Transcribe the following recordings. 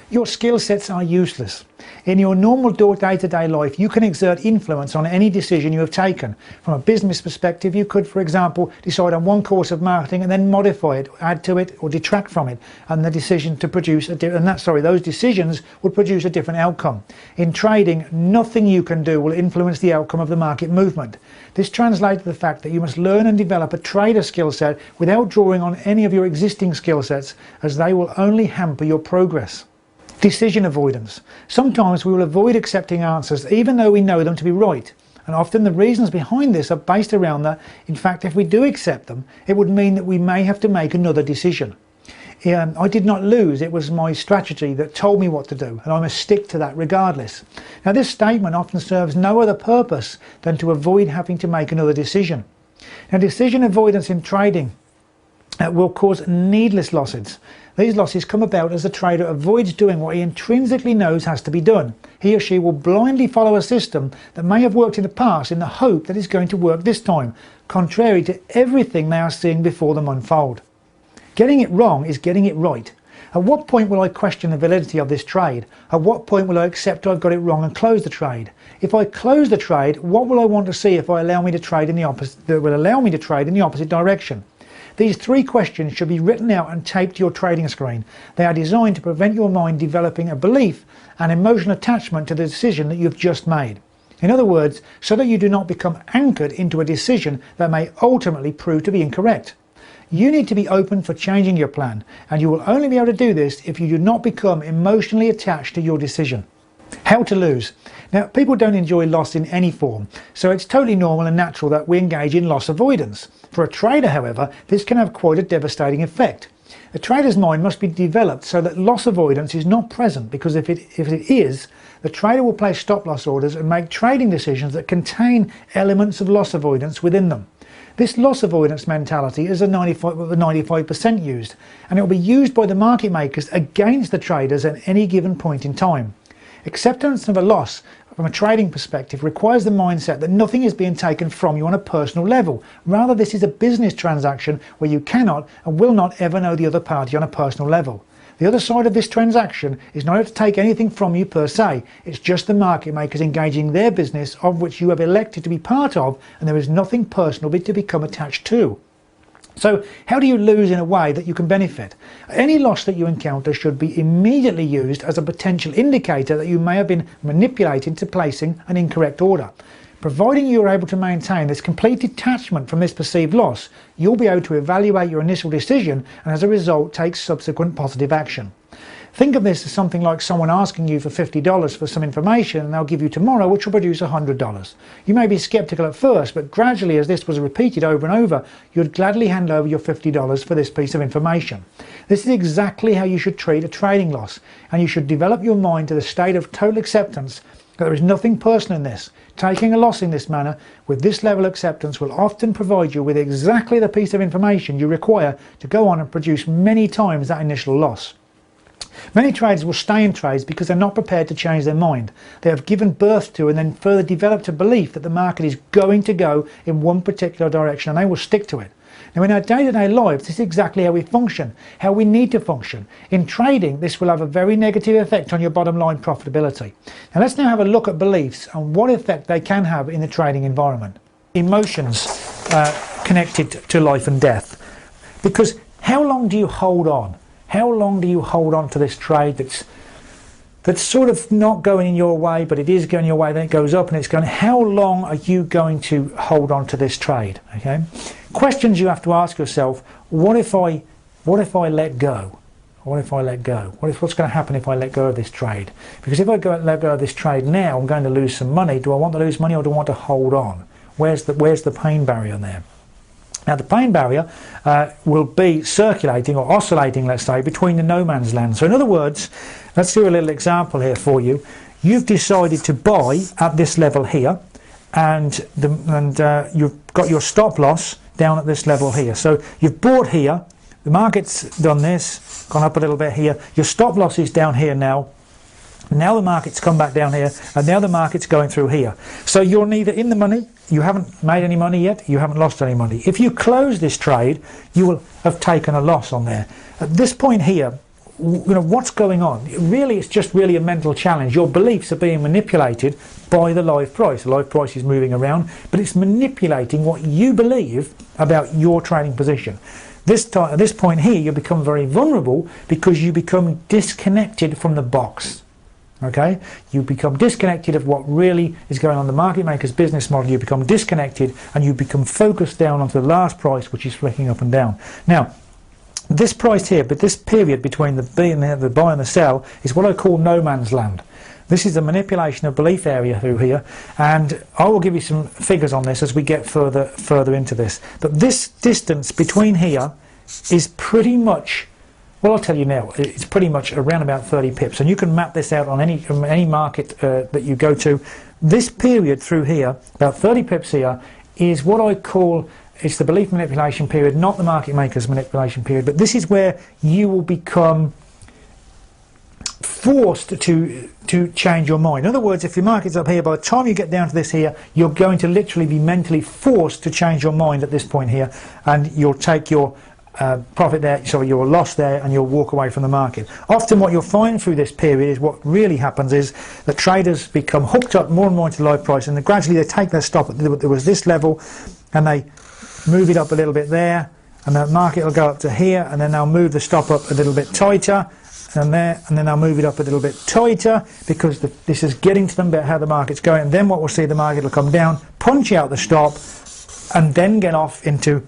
Your skill sets are useless. In your normal day-to-day life, you can exert influence on any decision you have taken. From a business perspective, you could, for example, decide on one course of marketing and then modify it, add to it, or detract from it, and the decision to produce those decisions would produce a different outcome. In trading, nothing you can do will influence the outcome of the market movement. This translates to the fact that you must learn and develop a trader skill set without drawing on any of your existing skill sets, as they will only hamper your progress. Decision avoidance. Sometimes we will avoid accepting answers even though we know them to be right, and often the reasons behind this are based around that. In fact, if we do accept them, it would mean that we may have to make another decision. I did not lose, it was my strategy that told me what to do, and I must stick to that regardless. Now, this statement often serves no other purpose than to avoid having to make another decision. Now, decision avoidance in trading will cause needless losses. These losses come about as the trader avoids doing what he intrinsically knows has to be done. He or she will blindly follow a system that may have worked in the past in the hope that it's going to work this time, contrary to everything they are seeing before them unfold. Getting it wrong is getting it right. At what point will I question the validity of this trade? At what point will I accept I've got it wrong and close the trade? If I close the trade, what will I want to see if I allow me to trade in the opposite, that will allow me to trade in the opposite direction? These three questions should be written out and taped to your trading screen. They are designed to prevent your mind developing a belief and emotional attachment to the decision that you've just made. In other words, so that you do not become anchored into a decision that may ultimately prove to be incorrect. You need to be open for changing your plan, and you will only be able to do this if you do not become emotionally attached to your decision. How to lose. Now, people don't enjoy loss in any form, so it's totally normal and natural that we engage in loss avoidance. For a trader, however, this can have quite a devastating effect. A trader's mind must be developed so that loss avoidance is not present, because if it is, the trader will place stop loss orders and make trading decisions that contain elements of loss avoidance within them. This loss avoidance mentality is the 95% used, and it will be used by the market makers against the traders at any given point in time. Acceptance of a loss from a trading perspective requires the mindset that nothing is being taken from you on a personal level. Rather, this is a business transaction where you cannot and will not ever know the other party on a personal level. The other side of this transaction is not to take anything from you per se. It's just the market makers engaging their business of which you have elected to be part of, and there is nothing personal to become attached to. So how do you lose in a way that you can benefit? Any loss that you encounter should be immediately used as a potential indicator that you may have been manipulated into placing an incorrect order. Providing you are able to maintain this complete detachment from this perceived loss, you'll be able to evaluate your initial decision and as a result take subsequent positive action. Think of this as something like someone asking you for $50 for some information and they'll give you tomorrow, which will produce $100. You may be skeptical at first, but gradually, as this was repeated over and over, you'd gladly hand over your $50 for this piece of information. This is exactly how you should treat a trading loss, and you should develop your mind to the state of total acceptance that there is nothing personal in this. Taking a loss in this manner, with this level of acceptance, will often provide you with exactly the piece of information you require to go on and produce many times that initial loss. Many traders will stay in trades because they're not prepared to change their mind. They have given birth to and then further developed a belief that the market is going to go in one particular direction, and they will stick to it. Now, in our day-to-day lives, this is exactly how we function, how we need to function. In trading, this will have a very negative effect on your bottom line profitability. Now, let's now have a look at beliefs and what effect they can have in the trading environment. Emotions connected to life and death. Because how long do you hold on? How long do you hold on to this trade that's sort of not going in your way, but it is going your way, then it goes up and it's going, how long are you going to hold on to this trade? Okay? Questions you have to ask yourself: what if I let go? What if I let go? What's going to happen if I let go of this trade? Because if I let go of this trade now, I'm going to lose some money. Do I want to lose money or do I want to hold on? Where's the pain barrier there? Now, the pain barrier will be circulating or oscillating, let's say, between the no man's land. So in other words, let's do a little example here for you. You've decided to buy at this level here, and you've got your stop loss down at this level here. So you've bought here, the market's done this, gone up a little bit here, your stop loss is down here now. Now the market's come back down here, and now the market's going through here. So you're neither in the money, you haven't made any money yet, you haven't lost any money. If you close this trade, you will have taken a loss on there. At this point here, what's going on? Really, it's just really a mental challenge. Your beliefs are being manipulated by the live price. The live price is moving around, but it's manipulating what you believe about your trading position. At this point here, you become very vulnerable because you become disconnected from the box. Okay, you become disconnected of what really is going on in the market maker's business model. You become disconnected and you become focused down onto the last price, which is flicking up and down. Now, this price here, but this period between the buy and the sell is what I call no man's land. This is the manipulation of belief area through here, and I will give you some figures on this as we get further into this. But this distance between here is pretty much, well, I'll tell you now, it's pretty much around about 30 pips, and you can map this out on any market that you go to. This period through here, about 30 pips here, is what I call, it's the belief manipulation period, not the market maker's manipulation period, but this is where you will become forced to change your mind. In other words, if your market's up here, by the time you get down to this here, you're going to literally be mentally forced to change your mind at this point here, and you'll take your profit there, sorry, your loss there, and you'll walk away from the market. Often what you'll find through this period is what really happens is that traders become hooked up more and more into the live price, and then gradually they take their stop at there was this level, and they move it up a little bit there, and the market will go up to here, and then they'll move the stop up a little bit tighter, and there, and then I'll move it up a little bit tighter because this is getting to them about how the market's going. And then what we'll see, the market will come down, punch out the stop, and then get off into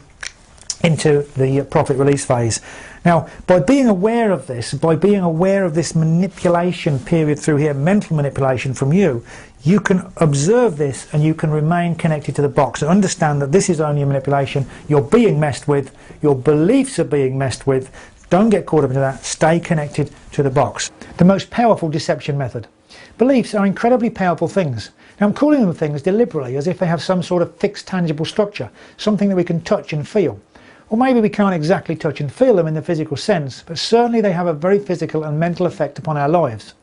the profit release phase. Now, by being aware of this, by being aware of this manipulation period through here, mental manipulation from you, you can observe this and you can remain connected to the box and understand that this is only a manipulation. You're being messed with, your beliefs are being messed with. Don't get caught up into that. Stay connected to the box. The most powerful deception method. Beliefs are incredibly powerful things. Now, I'm calling them things deliberately as if they have some sort of fixed tangible structure, something that we can touch and feel. Or maybe we can't exactly touch and feel them in the physical sense, but certainly they have a very physical and mental effect upon our lives.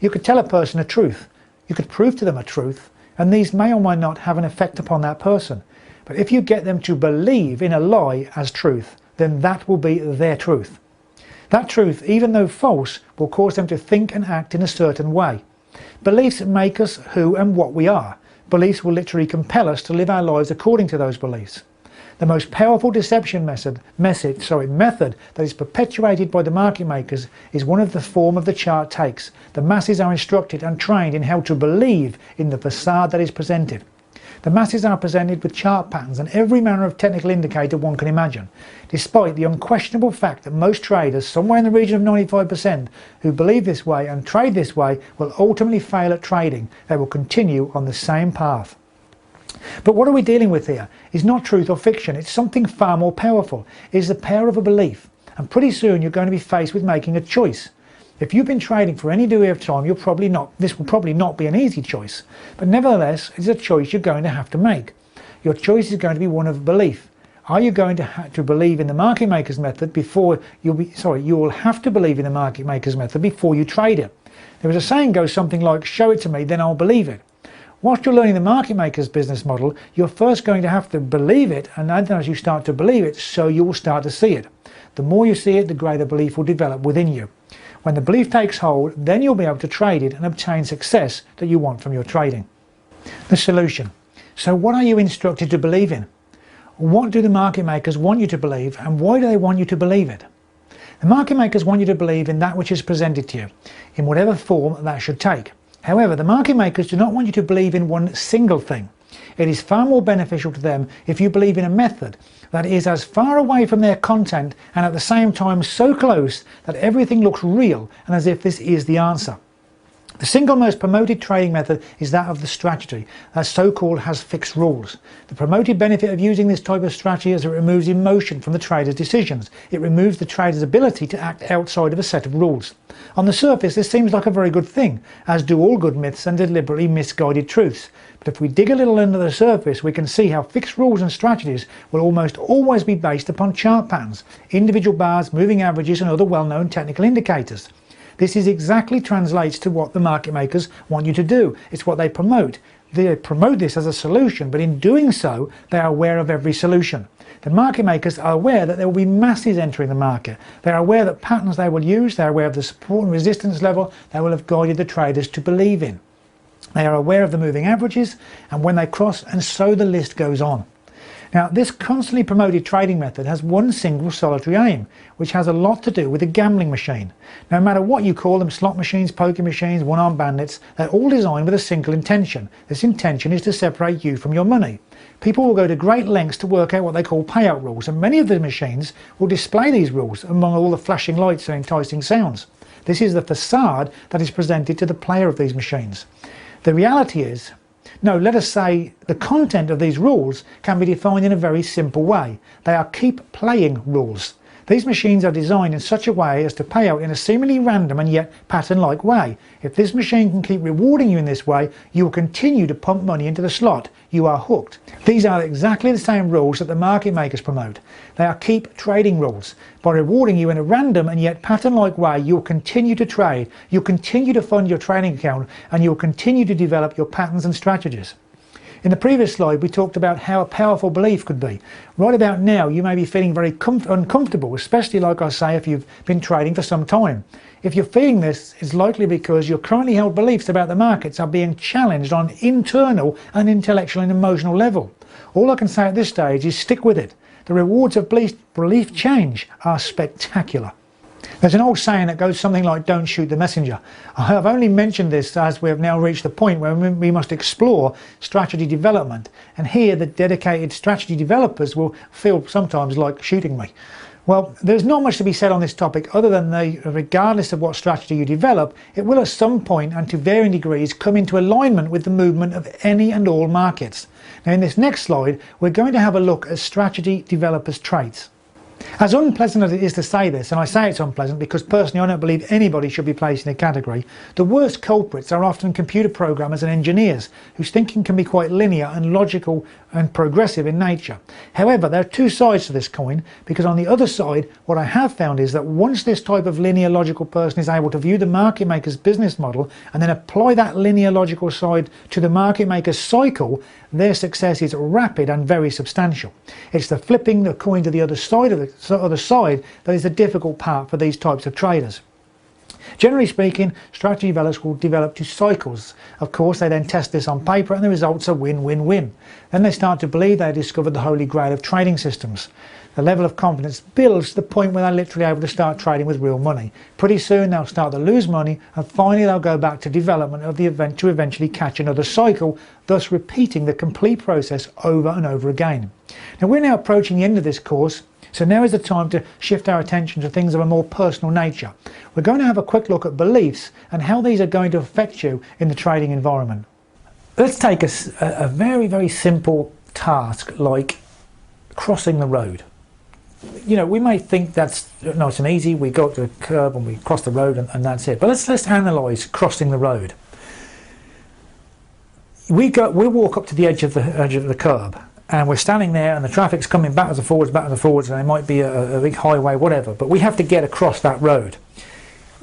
You could tell a person a truth. You could prove to them a truth, and these may or may not have an effect upon that person. But if you get them to believe in a lie as truth, then that will be their truth. That truth, even though false, will cause them to think and act in a certain way. Beliefs make us who and what we are. Beliefs will literally compel us to live our lives according to those beliefs. The most powerful deception method that is perpetuated by the market makers is one of the form of the chart takes. The masses are instructed and trained in how to believe in the facade that is presented. The masses are presented with chart patterns and every manner of technical indicator one can imagine. Despite the unquestionable fact that most traders, somewhere in the region of 95%, who believe this way and trade this way will ultimately fail at trading, they will continue on the same path. But what are we dealing with here? It's not truth or fiction, it's something far more powerful. It is the power of a belief, and pretty soon you're going to be faced with making a choice. If you've been trading for any degree of time, this will probably not be an easy choice, but nevertheless it's a choice you're going to have to make. Your choice is going to be one of belief. Are you going to have to believe in the market maker's method before you will have to believe in the market maker's method before you trade it. There is a saying goes something like, show it to me, then I'll believe it. Whilst you're learning the market maker's business model, you're first going to have to believe it, and then as you start to believe it, so you will start to see it. The more you see it, the greater belief will develop within you. When the belief takes hold, then you'll be able to trade it and obtain success that you want from your trading. The solution. So what are you instructed to believe in? What do the market makers want you to believe, and why do they want you to believe it? The market makers want you to believe in that which is presented to you, in whatever form that should take. However, the market makers do not want you to believe in one single thing. It is far more beneficial to them if you believe in a method that is as far away from their content and at the same time so close that everything looks real and as if this is the answer. The single most promoted trading method is that of the strategy, that so-called has fixed rules. The promoted benefit of using this type of strategy is it removes emotion from the trader's decisions. It removes the trader's ability to act outside of a set of rules. On the surface, this seems like a very good thing, as do all good myths and deliberately misguided truths. But if we dig a little under the surface, we can see how fixed rules and strategies will almost always be based upon chart patterns, individual bars, moving averages and other well-known technical indicators. This is exactly translates to what the market makers want you to do. It's what they promote. They promote this as a solution, but in doing so, they are aware of every solution. The market makers are aware that there will be masses entering the market. They are aware that patterns they will use, they are aware of the support and resistance level they will have guided the traders to believe in. They are aware of the moving averages and when they cross, and so the list goes on. Now, this constantly promoted trading method has one single solitary aim, which has a lot to do with a gambling machine. No matter what you call them, slot machines, poker machines, one-armed bandits, they're all designed with a single intention. This intention is to separate you from your money. People will go to great lengths to work out what they call payout rules, and many of the machines will display these rules among all the flashing lights and enticing sounds. This is the facade that is presented to the player of these machines. The reality is, no, let us say the content of these rules can be defined in a very simple way. They are keep playing rules. These machines are designed in such a way as to pay out in a seemingly random and yet pattern-like way. If this machine can keep rewarding you in this way, you will continue to pump money into the slot. You are hooked. These are exactly the same rules that the market makers promote. They are keep trading rules. By rewarding you in a random and yet pattern-like way, you'll continue to trade, you'll continue to fund your trading account, and you'll continue to develop your patterns and strategies. In the previous slide, we talked about how a powerful belief could be. Right about now, you may be feeling very uncomfortable, especially, like I say, if you've been trading for some time. If you're feeling this, it's likely because your currently held beliefs about the markets are being challenged on internal and intellectual and emotional level. All I can say at this stage is stick with it. The rewards of belief change are spectacular. There's an old saying that goes something like, don't shoot the messenger. I have only mentioned this as we have now reached the point where we must explore strategy development, and here the dedicated strategy developers will feel sometimes like shooting me. Well, there's not much to be said on this topic other than regardless of what strategy you develop, it will at some point and to varying degrees come into alignment with the movement of any and all markets. Now, in this next slide, we're going to have a look at strategy developers' traits. As unpleasant as it is to say this, and I say it's unpleasant because personally I don't believe anybody should be placed in a category, the worst culprits are often computer programmers and engineers whose thinking can be quite linear and logical and progressive in nature. However, there are two sides to this coin, because on the other side, what I have found is that once this type of linear logical person is able to view the market maker's business model and then apply that linear logical side to the market maker's cycle, their success is rapid and very substantial. It's the flipping the coin to the other side that is the difficult part for these types of traders. Generally speaking, strategy developers will develop to cycles. Of course, they then test this on paper and the results are win-win-win. Then they start to believe they discovered the holy grail of trading systems. The level of confidence builds to the point where they're literally able to start trading with real money. Pretty soon they'll start to lose money, and finally they'll go back to development of the event to eventually catch another cycle, thus repeating the complete process over and over again. Now, we're now approaching the end of this course, so now is the time to shift our attention to things of a more personal nature. We're going to have a quick look at beliefs and how these are going to affect you in the trading environment. Let's take a very, very simple task like crossing the road. You know, we may think that's nice and easy. We go up to a curb and we cross the road and that's it. But let's analyse crossing the road. We walk up to the edge of the curb, and we're standing there and the traffic's coming backwards and forwards, and there might be a big highway, whatever, but we have to get across that road.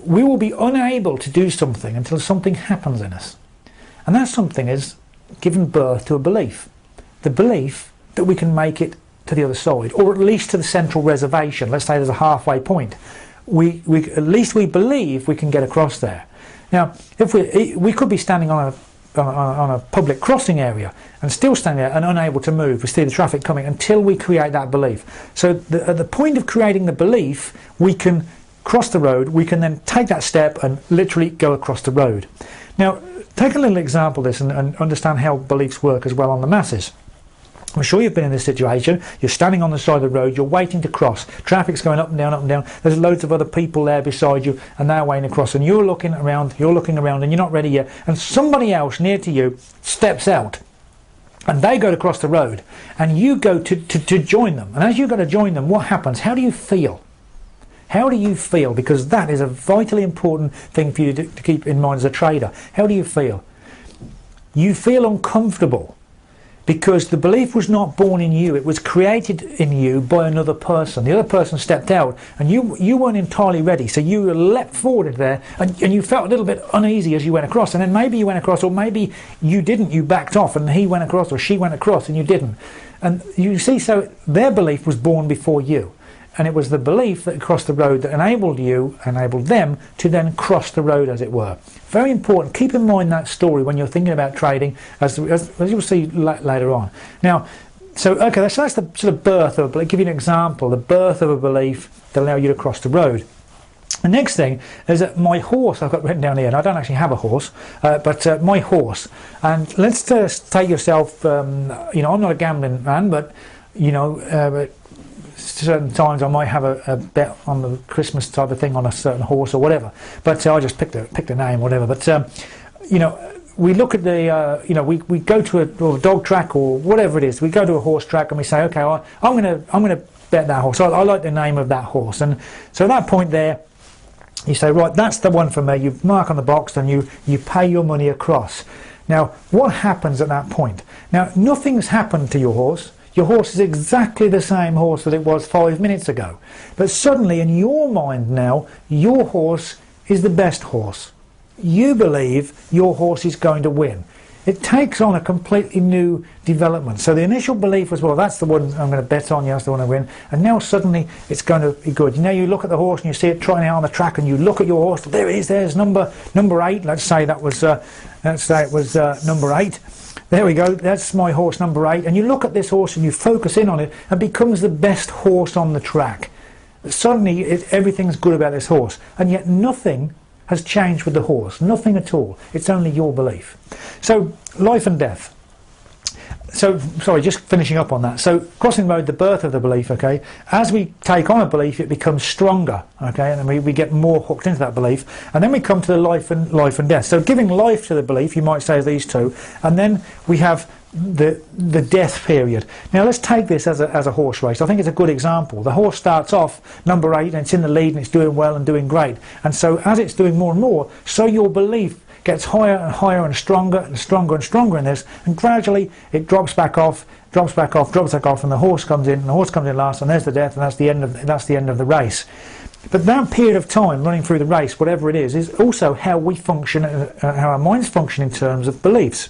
We will be unable to do something until something happens in us. And that something is given birth to a belief. The belief that we can make it to the other side, or at least to the central reservation. Let's say there's a halfway point. At least we believe we can get across there. Now, if we could be standing on a public crossing area and still standing there and unable to move. We see the traffic coming until we create that belief. So at the point of creating the belief, we can cross the road. We can then take that step and literally go across the road. Now, take a little example of this and understand how beliefs work as well on the masses. I'm sure you've been in this situation. You're standing on the side of the road, you're waiting to cross. Traffic's going up and down, up and down. There's loads of other people there beside you and they're waiting to cross, and you're looking around and you're not ready yet. And somebody else near to you steps out and they go to cross the road and you go to join them. And as you go to join them, what happens? How do you feel? How do you feel? Because that is a vitally important thing for you to keep in mind as a trader. How do you feel? You feel uncomfortable. because the belief was not born in you, it was created in you by another person. The other person stepped out and you weren't entirely ready, so you leapt forward into there and you felt a little bit uneasy as you went across, and then maybe you went across, or maybe you didn't, you backed off and he went across or she went across and you didn't. And you see, so their belief was born before you, and it was the belief that crossed the road that enabled them to then cross the road, as it were. Very important. Keep in mind that story when you're thinking about trading, as you'll see later on. Now, so that's the sort of birth of a belief. I'll give you an example. The birth of a belief that allows you to cross the road. The next thing is that my horse, I've got written down here, and I don't actually have a horse, but my horse. And let's take yourself, I'm not a gambling man, but, certain times I might have a bet on the Christmas type of thing on a certain horse or whatever, but I just picked a name or whatever. But we look at the we go to a dog track or whatever it is. We go to a horse track and we say, okay, I'm gonna bet that horse. I like the name of that horse, and so at that point there, you say, right, that's the one for me. You mark on the box and you pay your money across. Now, what happens at that point? Now, nothing's happened to your horse. Your horse is exactly the same horse that it was 5 minutes ago. But suddenly, in your mind now, your horse is the best horse. You believe your horse is going to win. It takes on a completely new development. So the initial belief was, well, that's the one I'm going to bet on, that's the one I win. And now suddenly it's going to be good. You look at the horse and you see it trotting out on the track, and you look at your horse, there it is, there's number 8. Let's say it was number 8. There we go, that's my horse number 8. And you look at this horse and you focus in on it, and it becomes the best horse on the track. Suddenly everything's good about this horse, and yet nothing has changed with the horse, nothing at all. It's only your belief. So life and death. So sorry, just finishing up on that. So crossing the road, the birth of the belief. Okay, as we take on a belief, it becomes stronger. Okay, and then we get more hooked into that belief, and then we come to the life and death. So giving life to the belief, you might say, is these two, and then we have the death period. Now let's take this as a horse race. I think it's a good example. The horse starts off number 8 and it's in the lead and it's doing well and doing great, and so as it's doing more and more, so your belief gets higher and higher and stronger and stronger and stronger in this, and gradually it drops back off, and the horse comes in, last, and there's the death, and that's the end of the race. But that period of time running through the race, whatever it is also how we function, how our minds function in terms of beliefs,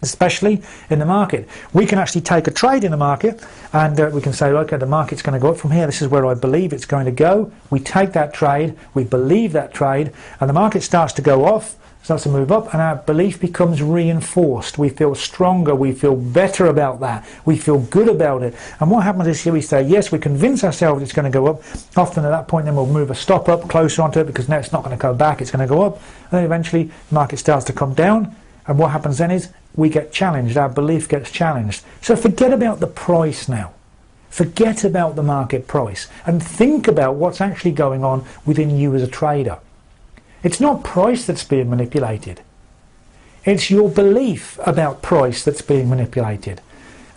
especially in the market. We can actually take a trade in the market, and we can say, okay, the market's going to go up from here, this is where I believe it's going to go. We take that trade, we believe that trade, and the market starts to go off, starts to move up, and our belief becomes reinforced. We feel stronger, we feel better about that, we feel good about it. And what happens is here we say, yes, we convince ourselves it's going to go up. Often at that point then we'll move a stop up closer onto it, because now it's not going to go back, it's going to go up. And then eventually the market starts to come down, and what happens then is we get challenged, our belief gets challenged. So forget about the price now. Forget about the market price and think about what's actually going on within you as a trader. It's not price that's being manipulated. It's your belief about price that's being manipulated.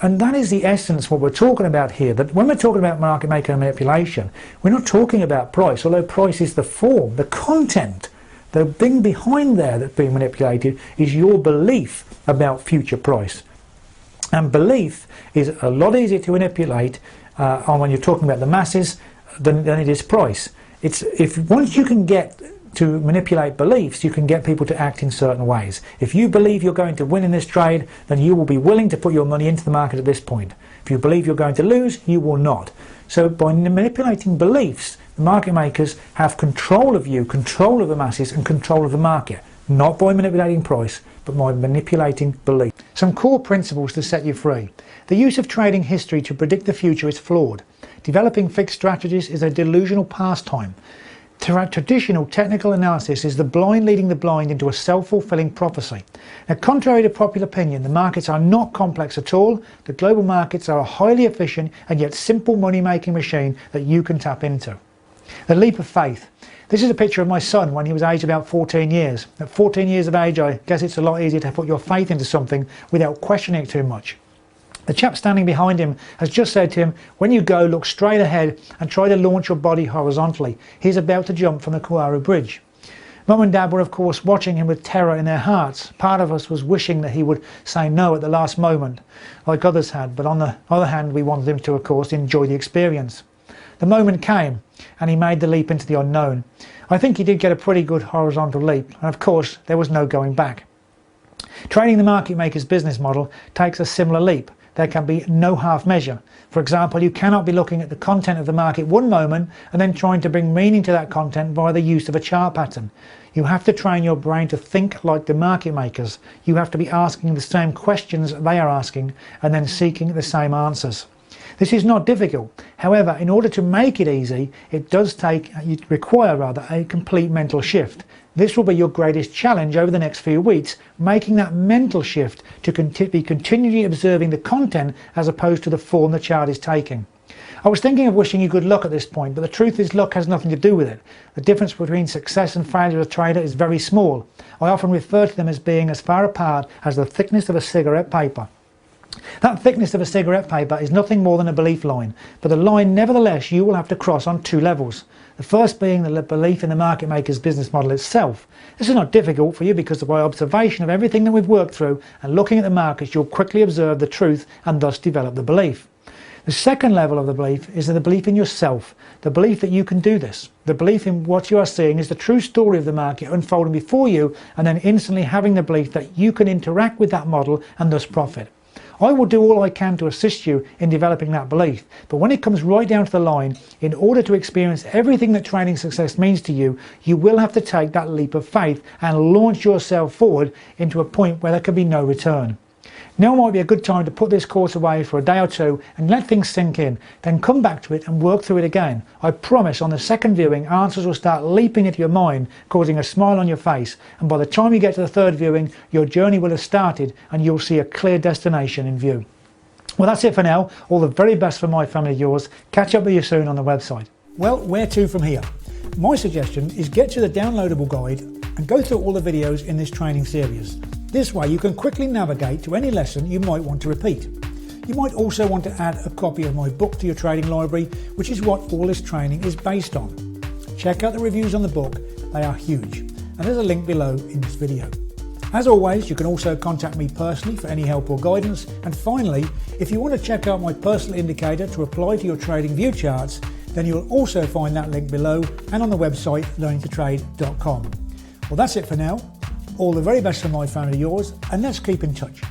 And that is the essence what we're talking about here. That when we're talking about market making and manipulation, we're not talking about price, although price is the form, the content. The thing behind there that's being manipulated is your belief about future price. And belief is a lot easier to manipulate when you're talking about the masses than it is price. Once you can get to manipulate beliefs, you can get people to act in certain ways. If you believe you're going to win in this trade, then you will be willing to put your money into the market at this point. If you believe you're going to lose, you will not. So by manipulating beliefs, the market makers have control of you, control of the masses, and control of the market. Not by manipulating price, but by manipulating belief. Some core principles to set you free. The use of trading history to predict the future is flawed. Developing fixed strategies is a delusional pastime. Traditional technical analysis is the blind leading the blind into a self-fulfilling prophecy. Now, contrary to popular opinion, the markets are not complex at all. The global markets are a highly efficient and yet simple money-making machine that you can tap into. The leap of faith. This is a picture of my son when he was aged about 14 years. At 14 years of age, I guess it's a lot easier to put your faith into something without questioning it too much. The chap standing behind him has just said to him, when you go, look straight ahead and try to launch your body horizontally. He's about to jump from the Kauai Bridge. Mum and Dad were of course watching him with terror in their hearts. Part of us was wishing that he would say no at the last moment, like others had, but on the other hand we wanted him to of course enjoy the experience. The moment came and he made the leap into the unknown. I think he did get a pretty good horizontal leap, and of course there was no going back. Training the market maker's business model takes a similar leap. There can be no half measure. For example, you cannot be looking at the content of the market one moment and then trying to bring meaning to that content via the use of a chart pattern. You have to train your brain to think like the market makers. You have to be asking the same questions they are asking and then seeking the same answers. This is not difficult. However, in order to make it easy, it require a complete mental shift. This will be your greatest challenge over the next few weeks, making that mental shift to be continually observing the content as opposed to the form the chart is taking. I was thinking of wishing you good luck at this point, but the truth is luck has nothing to do with it. The difference between success and failure as a trader is very small. I often refer to them as being as far apart as the thickness of a cigarette paper. That thickness of a cigarette paper is nothing more than a belief line, but the line nevertheless you will have to cross on two levels. The first being the belief in the market maker's business model itself. This is not difficult for you because by observation of everything that we've worked through and looking at the markets, you'll quickly observe the truth and thus develop the belief. The second level of the belief is the belief in yourself, the belief that you can do this. The belief in what you are seeing is the true story of the market unfolding before you, and then instantly having the belief that you can interact with that model and thus profit. I will do all I can to assist you in developing that belief, but when it comes right down to the line, in order to experience everything that trading success means to you, you will have to take that leap of faith and launch yourself forward into a point where there can be no return. Now might be a good time to put this course away for a day or two and let things sink in, then come back to it and work through it again. I promise on the second viewing, answers will start leaping into your mind, causing a smile on your face, and by the time you get to the third viewing, your journey will have started and you'll see a clear destination in view. Well, that's it for now. All the very best for my family, yours. Catch up with you soon on the website. Well, where to from here? My suggestion is get to the downloadable guide and go through all the videos in this training series. This way you can quickly navigate to any lesson you might want to repeat. You might also want to add a copy of my book to your trading library, which is what all this training is based on. Check out the reviews on the book, they are huge, and there's a link below in this video. As always, you can also contact me personally for any help or guidance, and finally, if you want to check out my personal indicator to apply to your trading view charts, then you'll also find that link below and on the website learningtotrade.com. Well, that's it for now. All the very best from my family, yours, and let's keep in touch.